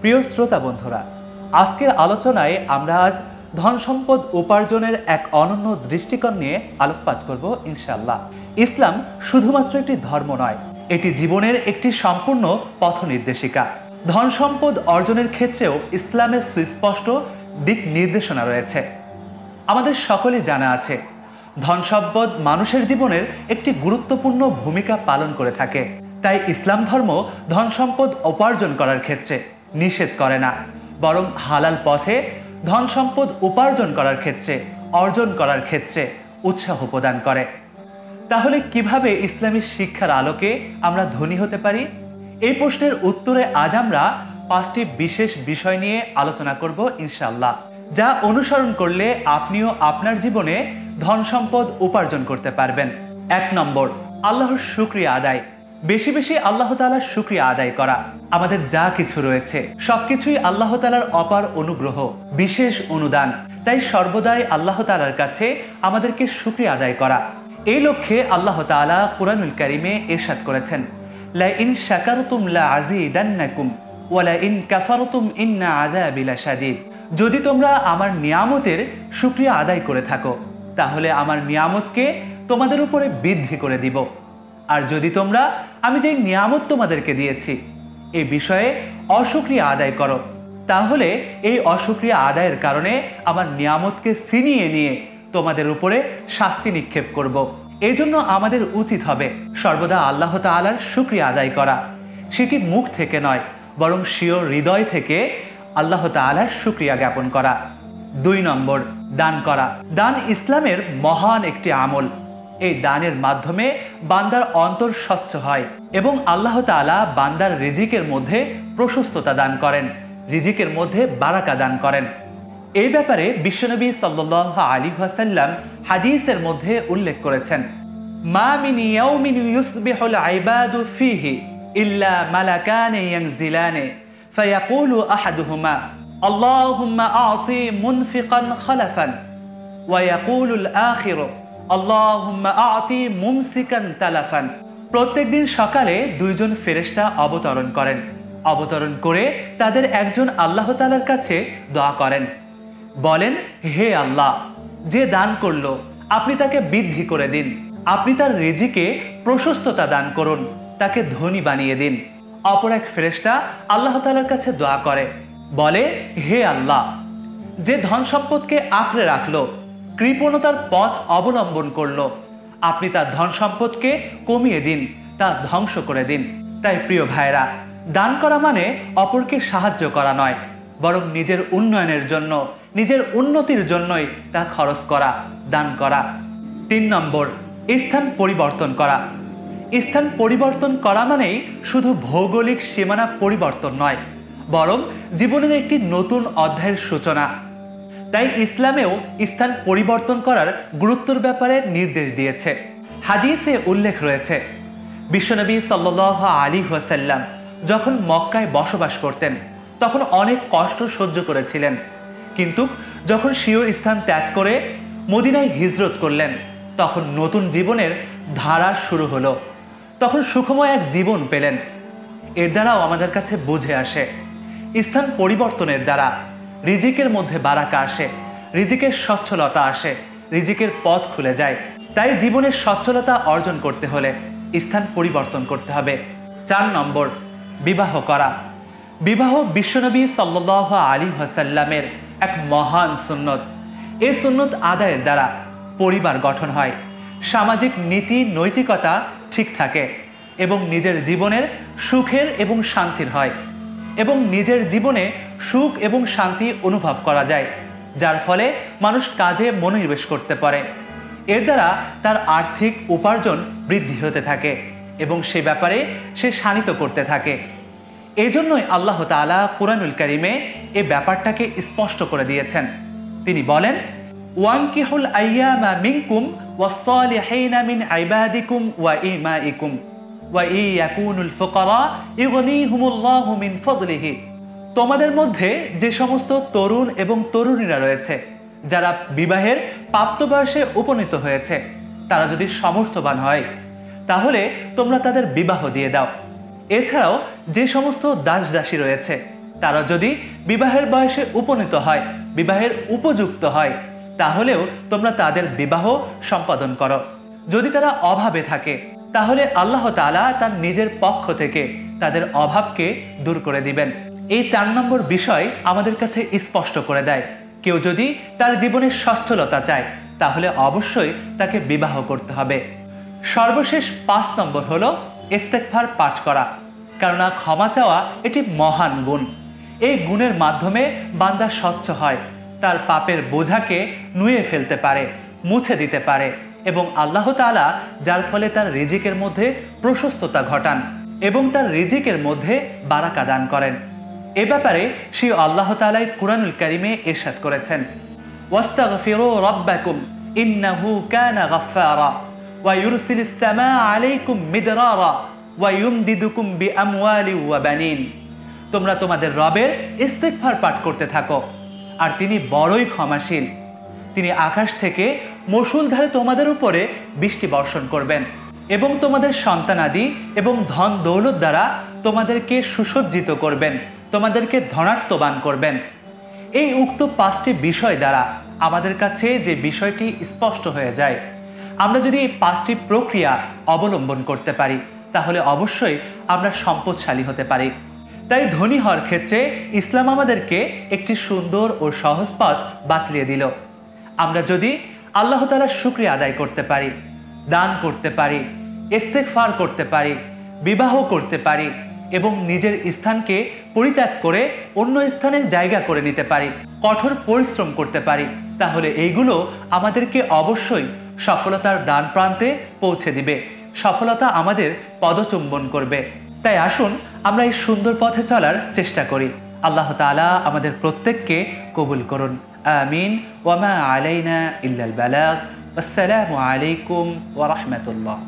প্রিয় শ্রোতা বন্ধুরা, আজকের আলোচনায় আমরা আজ ধন সম্পদ উপার্জনের এক অনন্য দৃষ্টিকোণ নিয়ে আলোকপাত করব ইনশাআল্লাহ। ইসলাম শুধুমাত্র একটি ধর্ম নয়, এটি জীবনের একটি সম্পূর্ণ পথ নির্দেশিকা। ধন সম্পদ অর্জনের ক্ষেত্রেও ইসলামের সুস্পষ্ট দিক নির্দেশনা রয়েছে। আমাদের সকলেই জানা আছে, ধন সম্পদ মানুষের জীবনের একটি গুরুত্বপূর্ণ ভূমিকা পালন করে থাকে। তাই ইসলাম ধর্ম ধন সম্পদ উপার্জন করার ক্ষেত্রে নিষেধ করে না, বরং হালাল পথে ধন সম্পদ উপার্জন করার ক্ষেত্রে, অর্জন করার ক্ষেত্রে উৎসাহ প্রদান করে। তাহলে কিভাবে ইসলামী শিক্ষার আলোকে আমরা ধনী হতে পারি? এই প্রশ্নের উত্তরে আজ আমরা 5টি বিশেষ বিষয় নিয়ে আলোচনা করব ইনশাআল্লাহ, যা অনুসরণ করলে আপনিও আপনার জীবনে ধন সম্পদ উপার্জন করতে পারবেন। 1 নম্বর, আল্লাহর শুকরিয়া আদায়। বেশি বেশি আল্লাহ তাআলার শুকরিয়া আদায় করা। আমাদের যা কিছু রয়েছে সবকিছুই আল্লাহ তাআলার অপার অনুগ্রহ, বিশেষ অনুদান। তাই সর্বদাই আল্লাহ তাআলার কাছে আমাদেরকে শুকরিয়া আদায় করা। এই লক্ষ্যে আল্লাহ তাআলা কুরআনুল কারীমে ইরশাদ করেছেন, লা ইন শাকারতুম লা আযীদান্নাকুম ওয়া লা ইন কাফারতুম ইন্না আযাবি লাশাদীদ। যদি তোমরা আমার নিয়ামতের শুকরিয়া আদায় করে থাকো, তাহলে আমার নিয়ামতকে তোমাদের উপরে বৃদ্ধি করে দিব। আর যদি তোমরা আমি যে নিয়ামত তোমাদেরকে দিয়েছি এই বিষয়ে অশুকরিয়া আদায় করো, তাহলে এই অশুকরিয়া আদায়ের কারণে আমার নিয়ামতকে ছিনিয়ে নিয়ে তোমাদের উপরে শাস্তি নিক্ষেপ করব। এই জন্য আমাদের উচিত হবে সর্বদা আল্লাহ তাআলার শুকরিয়া আদায় করা। সেটি মুখ থেকে নয়, বরং স্বীয় হৃদয় থেকে আল্লাহ তাআলার শুকরিয়া জ্ঞাপন করা। 2 নম্বর, দান করা। দান ইসলামের মহান একটি আমল। এই দানের মাধ্যমে বান্দার অন্তর স্বচ্ছ হয় এবং আল্লাহ তাআলা বান্দার রিজিকের মধ্যে প্রশস্ততা দান করেন, রিজিকের মধ্যে বারাকা দান করেন। এই ব্যাপারে বিশ্বনবী সাল্লাল্লাহু আলাইহি ওয়াসাল্লাম হাদিসের মধ্যে উল্লেখ করেছেন, মা মিন ইয়াউমিন ইউসবিহুল ইবাদু ফীহি ইল্লা মালাকানি ইয়ানজিলানি ফায়াকুলু আহাদুহুমা আল্লাহুম্মা আ'তি মুনফিকান খালাফান ওয়া ইয়াকুলুল আখিরু আল্লাহুম্মা আ'তি মুমসিকান তালাফান। প্রত্যেকদিন সকালে 2 জন ফেরেশতা অবতরণ করেন। অবতরণ করে তাদের একজন আল্লাহ তাআলার কাছে দোয়া করেন, বলেন, হে আল্লাহ, যে দান করলো আপনি তাকে বৃদ্ধি করে দিন, আপনি তার রিজিকে প্রশস্ততা দান করুন, তাকে ধনী বানিয়ে দিন। অপর এক ফেরেশতা আল্লাহ তাআলার কাছে দোয়া করে, বলে, হে আল্লাহ, যে ধন সম্পদকে আঁকড়ে রাখলো, কৃপণতার পথ অবলম্বন করলো, আপনি তার ধন সম্পদকে কমিয়ে দিন, তা ধ্বংস করে দিন। তাই প্রিয় ভাইরা, দান করা মানে অপরকে সাহায্য করা নয়, বরং নিজের উন্নয়নের জন্য, নিজের উন্নতির জন্যই তা খরচ করা, দান করা। 3 নম্বর, স্থান পরিবর্তন করা। স্থান পরিবর্তন করা মানেই শুধু ভৌগোলিক সীমানা পরিবর্তন নয়, বরং জীবনের একটি নতুন অধ্যায়ের সূচনা। তাই ইসলামেও স্থান পরিবর্তন করার গুরুত্বের ব্যাপারে নির্দেশ দিয়েছে। হাদিসে উল্লেখ রয়েছে, বিশ্বনবী সাল্লাল্লাহু আলাইহি ওয়াসাল্লাম যখন মক্কায় বসবাস করতেন তখন অনেক কষ্ট সহ্য করেছিলেন, কিন্তু যখন স্বীয় স্থান ত্যাগ করে মদিনায় হিজরত করলেন তখন নতুন জীবনের ধারা শুরু হলো, তখন সুখময় এক জীবন পেলেন। এর দ্বারাও আমাদের কাছে বুঝে আসে, স্থান পরিবর্তনের দ্বারা রিজিকের মধ্যে বারাকা আসে, রিজিকের সচ্ছলতা আসে, রিজিকের পথ খুলে যায়। তাই জীবনের সচ্ছলতা অর্জন করতে হলে স্থান পরিবর্তন করতে হবে। 4 নম্বর, বিবাহ করা। বিবাহ বিশ্বনবী সাল্লাল্লাহু আলাইহি ওয়াসাল্লামের এক মহান সুন্নত। এই সুন্নত আদায়ের দ্বারা পরিবার গঠন হয়, সামাজিক নীতি নৈতিকতা ঠিক থাকে এবং নিজের জীবনের সুখের এবং শান্তির হয়, এবং নিজের জীবনে সুখ এবং শান্তি অনুভব করা যায়, যার ফলে মানুষ কাজে মনোনিবেশ করতে পারে। এর দ্বারা তার আর্থিক উপার্জন বৃদ্ধি হতে থাকে এবং সে ব্যাপারে সে শানিত করতে থাকে। এই জন্যই আল্লাহ তাআলা কুরআনুল কারীমে এই ব্যাপারটাকে স্পষ্ট করে দিয়েছেন। তিনি বলেন, ওয়ানকিহুল আইয়ামা মিনকুম ওয়াস-সালিহিনা মিন ইবাদিকুম ওয়া ইমাইকুম ওয়া ইয়াকুনুল ফুকারা ইগনিহুমুল্লাহু মিন ফাদলিহি। তোমাদের মধ্যে যে সমস্ত তরুণ এবং তরুণীরা রয়েছে যারা বিবাহের প্রাপ্তবয়সে উপনীত হয়েছে, তারা যদি সমর্থবান হয় তাহলে তোমরা তাদের বিবাহ দিয়ে দাও। এছাড়াও যে সমস্ত দাস দাসী রয়েছে তারা যদি বিবাহের বয়সে উপনীত হয়, বিবাহের উপযুক্ত হয়, তাহলেও তোমরা তাদের বিবাহ সম্পাদন করো। যদি তারা অভাবে থাকে, তাহলে আল্লাহ তাআলা তার নিজের পক্ষ থেকে তাদের অভাবকে দূর করে দিবেন। এই 4 নম্বর বিষয় আমাদের কাছে স্পষ্ট করে দেয়, কেউ যদি তার জীবনের সচ্ছলতা চায়, তাহলে অবশ্যই তাকে বিবাহ করতে হবে। সর্বশেষ 5 নম্বর হলো ইস্তেগফার পাঠ করা। কেননা ক্ষমা চাওয়া এটি মহান গুণ। এই গুণের মাধ্যমে বান্দা স্বচ্ছ হয়, তার পাপের বোঝাকে নুয়ে ফেলতে পারে, মুছে দিতে পারে, এবং আল্লাহ তাআলা যার ফলে তার রিজিকের মধ্যে প্রশস্ততা ঘটান এবং তার রিজিকের মধ্যে বারাকা দান করেন। এ ব্যাপারে সেই আল্লাহ তাআলাই কুরআনুল কারীমে ইরশাদ করেছেন, ওয়াস্তাগফিরু রাব্বাকুম ইন্নাহু কানা গাফফারা ওয়া ইউরসিলিস সামা আলাইকুম মিদরারা ওয়া ইউমদিদুকুম বিআমওয়ালি ওয়া বানিন। তোমরা তোমাদের রবের ইস্তেগফার পাঠ করতে থাকো, আর তিনি বড়ই ক্ষমাশীল। তিনি আকাশ থেকে মুষলধারে তোমাদের উপরে বৃষ্টি বর্ষণ করবেন এবং তোমাদের সন্তানাদি এবং ধন দৌলত দ্বারা তোমাদেরকে সুসজ্জিত করবেন, তোমাদেরকে ধনাত্মবান করবেন। এই উক্ত 5টি বিষয় দ্বারা আমাদের কাছে যে বিষয়টি স্পষ্ট হয়ে যায়, আমরা যদি এই 5টি প্রক্রিয়া অবলম্বন করতে পারি, তাহলে অবশ্যই আমরা সম্পদশালী হতে পারি। তাই ধনী হওয়ার ক্ষেত্রে ইসলাম আমাদেরকে একটি সুন্দর ও সহজ পথ বাতলিয়ে দিল। আমরা যদি আল্লাহ তাআলার শুকরিয়া আদায় করতে পারি, দান করতে পারি, ইস্তেগফার করতে পারি, বিবাহ করতে পারি এবং নিজের স্থানকে পরিত্যাগ করে অন্য স্থানে জায়গা করে নিতে পারি, কঠোর পরিশ্রম করতে পারি, তাহলে এইগুলো আমাদেরকে অবশ্যই সফলতার ডান প্রান্তে পৌঁছে দিবে, সফলতা আমাদের পদচুম্বন করবে। তাই আসুন আমরা এই সুন্দর পথে চলার চেষ্টা করি। আল্লাহ তাআলা আমাদের প্রত্যেককে কবুল করুন, আমিন। ওয়া মা আলাইনা ইল্লাল বালাগ। আসসালামু আলাইকুম ওয়া রাহমাতুল্লাহ।